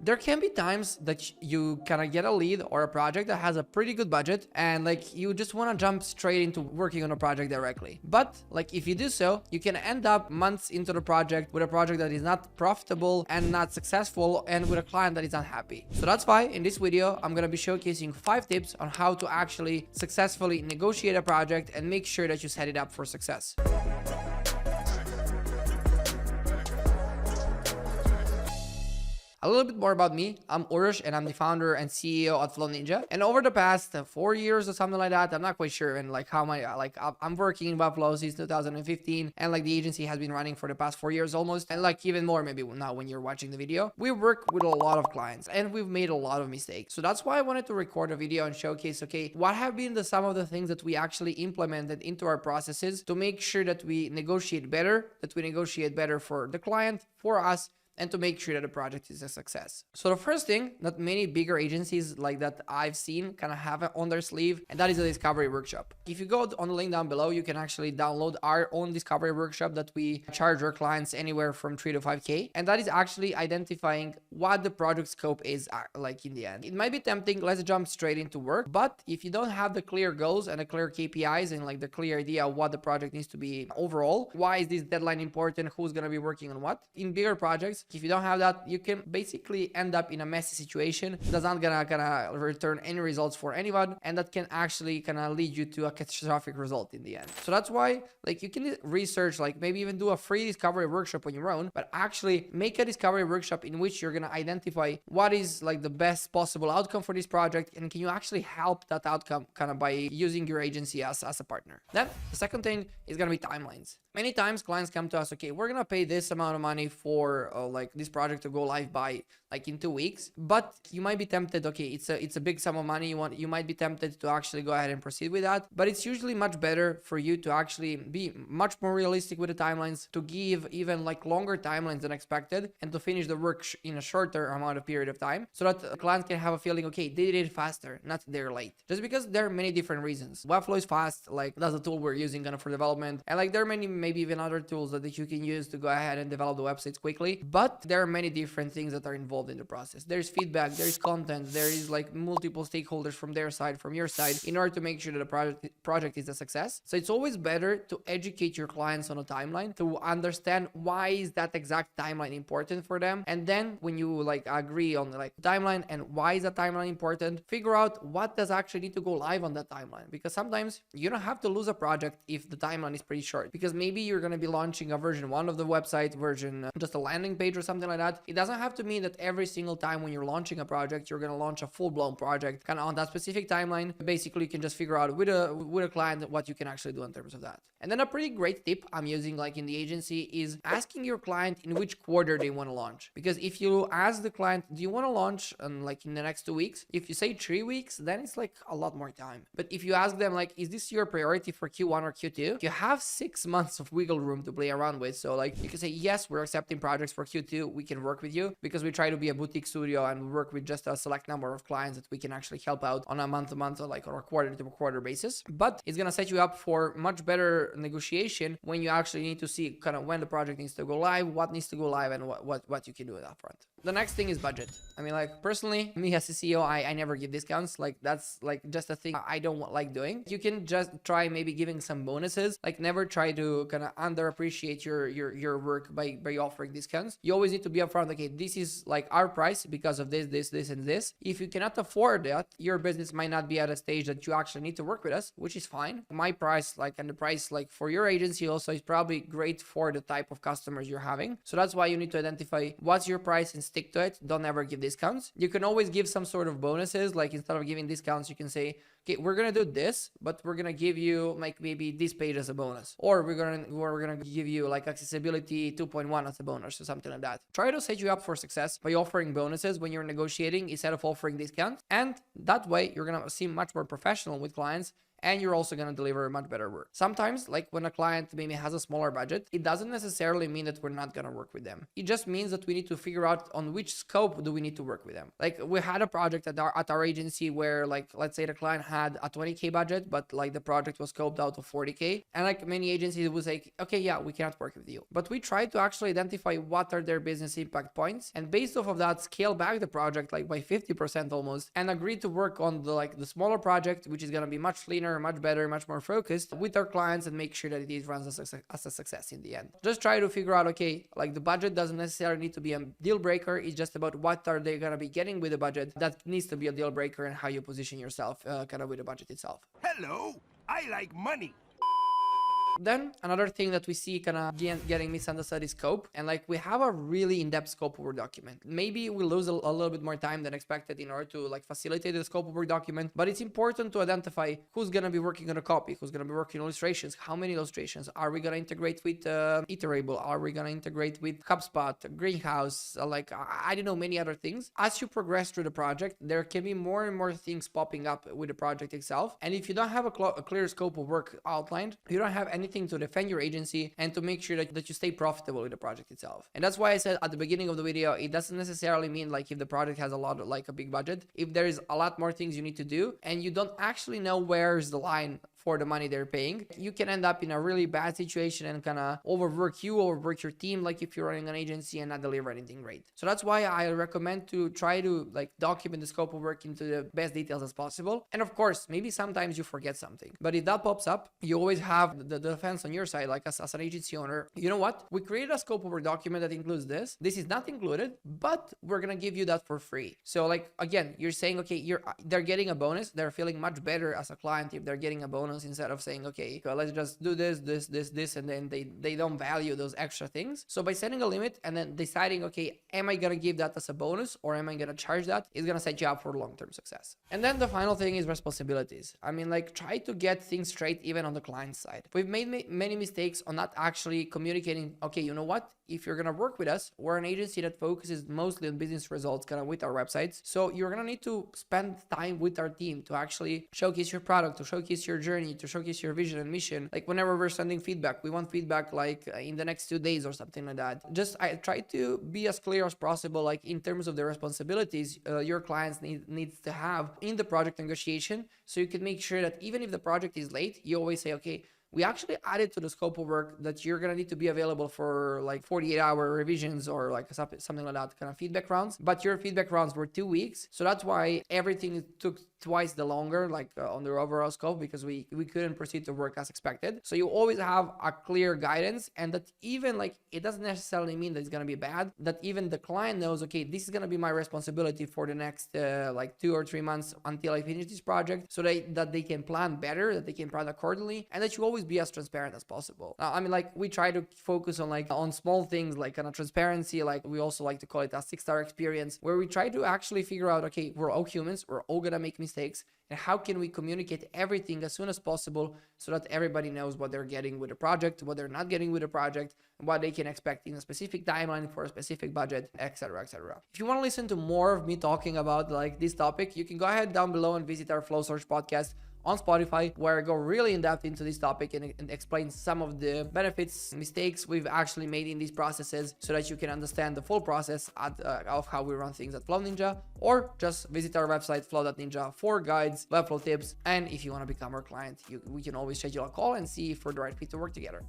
There can be times that you kind of get a lead or a project that has a pretty good budget and like you just want to jump straight into working on a project directly. But like if you do so, you can end up months into the project with a project that is not profitable and not successful and with a client that is unhappy. So that's why in this video, I'm going to be showcasing 5 tips on how to actually successfully negotiate a project and make sure that you set it up for success. A little bit more about me. I'm Uros and I'm the founder and CEO at Flow Ninja. And over the past 4 years or something like that, I'm not quite sure. And like how my I'm working in Webflow since 2015, and like the agency has been running for the past 4 years almost, and like even more maybe now when you're watching the video. We work with a lot of clients and we've made a lot of mistakes. So that's why I wanted to record a video and showcase, okay, what have been some of the things that we actually implemented into our processes to make sure that we negotiate better, for the client, for us, and to make sure that the project is a success. So the first thing that many bigger agencies like that I've seen kind of have on their sleeve, and that is a discovery workshop. If you go on the link down below, you can actually download our own discovery workshop that we charge our clients anywhere from 3 to 5K. And that is actually identifying what the project scope is like in the end. It might be tempting, let's jump straight into work. But if you don't have the clear goals and the clear KPIs and like the clear idea of what the project needs to be overall, why is this deadline important, who's going to be working on what, in bigger projects, if you don't have that, you can basically end up in a messy situation that's not gonna return any results for anyone, and that can actually lead you to a catastrophic result in the end. So that's why like you can research, like maybe even do a free discovery workshop on your own, but actually make a discovery workshop in which you're gonna identify what is like the best possible outcome for this project, and can you actually help that outcome by using your agency as a partner. Then the second thing is gonna be timelines. Many times clients come to us, okay, we're gonna pay this amount of money for like this project to go live by like in 2 weeks, but you might be tempted, okay, it's a big sum of money, you might be tempted to actually go ahead and proceed with that. But it's usually much better for you to actually be much more realistic with the timelines, to give even like longer timelines than expected, and to finish the work in a shorter amount of period of time, so that the client can have a feeling, okay, they did it faster, not they're late. Just because there are many different reasons. Webflow is fast, like that's a tool we're using for development, and like there are many maybe even other tools that you can use to go ahead and develop the websites quickly. But there are many different things that are involved in the process. There's feedback, there's content, there is like multiple stakeholders from their side, from your side, in order to make sure that the project is a success. So it's always better to educate your clients on a timeline, to understand why is that exact timeline important for them. And then when you like agree on like timeline and why is that timeline important, figure out what does actually need to go live on that timeline. Because sometimes you don't have to lose a project if the timeline is pretty short, because maybe you're going to be launching a version 1 of the website, just a landing page or something like that. It doesn't have to mean that every single time when you're launching a project, you're going to launch a full-blown project on that specific timeline. Basically, you can just figure out with a client what you can actually do in terms of that. And then a pretty great tip I'm using like in the agency is asking your client in which quarter they want to launch. Because if you ask the client, do you want to launch like in the next 2 weeks? If you say 3 weeks, then it's like a lot more time. But if you ask them like, is this your priority for Q1 or Q2? You have 6 months of wiggle room to play around with. So like you can say, yes, we're accepting projects for Q2. We can work with you, because we try to be a boutique studio and work with just a select number of clients that we can actually help out on a month-to-month or like on a quarter-to-quarter basis. But it's going to set you up for much better negotiation when you actually need to see when the project needs to go live, what needs to go live, and what you can do with that front. The next thing is budget. I mean, like personally, me as a CEO, I never give discounts. Like that's like just a thing I don't like doing. You can just try maybe giving some bonuses. Like never try to underappreciate your work by offering discounts. You always need to be upfront. Okay, this is like our price because of this, and this. If you cannot afford that, your business might not be at a stage that you actually need to work with us, which is fine. My price, and the price for your agency also is probably great for the type of customers you're having. So that's why you need to identify what's your price and stick to it. Don't ever give discounts. You can always give some sort of bonuses. Like instead of giving discounts, you can say, okay, we're gonna do this, but we're gonna give you like maybe this page as a bonus, or we're gonna give you like accessibility 2.1 as a bonus or something like that. Try to set you up for success by offering bonuses when you're negotiating instead of offering discounts, and that way you're gonna seem much more professional with clients, and you're also going to deliver much better work. Sometimes, like when a client maybe has a smaller budget, it doesn't necessarily mean that we're not going to work with them. It just means that we need to figure out on which scope do we need to work with them. Like we had a project at our agency where, like, let's say the client had a 20K budget, but like the project was scoped out to 40K. And like many agencies would say, okay, yeah, we cannot work with you. But we try to actually identify what are their business impact points, and based off of that, scale back the project like by 50% almost, and agree to work on the smaller project, which is going to be much cleaner, much better, much more focused with our clients, and make sure that it runs as a success in the end. Just try to figure out, okay, like the budget doesn't necessarily need to be a deal breaker. It's just about what are they going to be getting with the budget that needs to be a deal breaker, and how you position yourself kind of with the budget itself. Hello, I like money. Then another thing that we see kind of getting misunderstood is scope. And like we have a really in-depth scope of work document. Maybe we lose a little bit more time than expected in order to like facilitate the scope of work document, but it's important to identify who's going to be working on a copy, who's going to be working on illustrations, how many illustrations, are we going to integrate with Iterable, are we going to integrate with HubSpot, Greenhouse, like I don't know, many other things. As you progress through the project, there can be more and more things popping up with the project itself. And if you don't have a clear scope of work outlined, you don't have anything to defend your agency and to make sure that you stay profitable with the project itself. And that's why I said at the beginning of the video, it doesn't necessarily mean like if the project has a lot of like a big budget, if there is a lot more things you need to do and you don't actually know where's the line for the money they're paying, you can end up in a really bad situation and kind of overwork your team, like if you're running an agency, and not deliver anything great. So that's why I recommend to try to like document the scope of work into the best details as possible. And of course, maybe sometimes you forget something, but if that pops up, you always have the defense on your side. Like as an agency owner, you know what? We created a scope of work document that includes this. This is not included, but we're gonna give you that for free. So like again, you're saying, okay, they're getting a bonus. They're feeling much better as a client if they're getting a bonus, instead of saying, okay, well, let's just do this, and then they don't value those extra things. So by setting a limit and then deciding, okay, am I gonna give that as a bonus or am I gonna charge that, is gonna set you up for long-term success. And then the final thing is responsibilities. I mean, like try to get things straight even on the client side. We've made many mistakes on not actually communicating, okay, you know what? If you're gonna work with us, we're an agency that focuses mostly on business results kind of with our websites. So you're gonna need to spend time with our team to actually showcase your product, to showcase your journey, to showcase your vision and mission. Like whenever we're sending feedback, we want feedback like in the next 2 days or something like that. Just I try to be as clear as possible, like in terms of the responsibilities your clients needs to have in the project negotiation, so you can make sure that even if the project is late, you always say, okay, we actually added to the scope of work that you're going to need to be available for like 48-hour revisions or like something like that, kind of feedback rounds. But your feedback rounds were 2 weeks. So that's why everything took twice the longer, like on the overall scope, because we couldn't proceed to work as expected. So you always have a clear guidance, and that even like it doesn't necessarily mean that it's going to be bad, that even the client knows, okay, this is going to be my responsibility for the next like 2 or 3 months until I finish this project, so that they can plan better, that they can plan accordingly, and that you always be as transparent as possible. Now, I mean, like we try to focus on like on small things like kind of transparency, like we also like to call it a 6-star experience, where we try to actually figure out, okay, we're all humans, we're all gonna make mistakes, and how can we communicate everything as soon as possible so that everybody knows what they're getting with the project, what they're not getting with the project, and what they can expect in a specific timeline for a specific budget, etc., etc. If you want to listen to more of me talking about like this topic, you can go ahead down below and visit our Flow Search podcast on Spotify, where I go really in depth into this topic and explain some of the benefits, mistakes we've actually made in these processes, so that you can understand the full process of how we run things at Flow Ninja. Or just visit our website flow.ninja for guides, Webflow tips, and if you want to become our client, we can always schedule a call and see if we're the right fit to work together.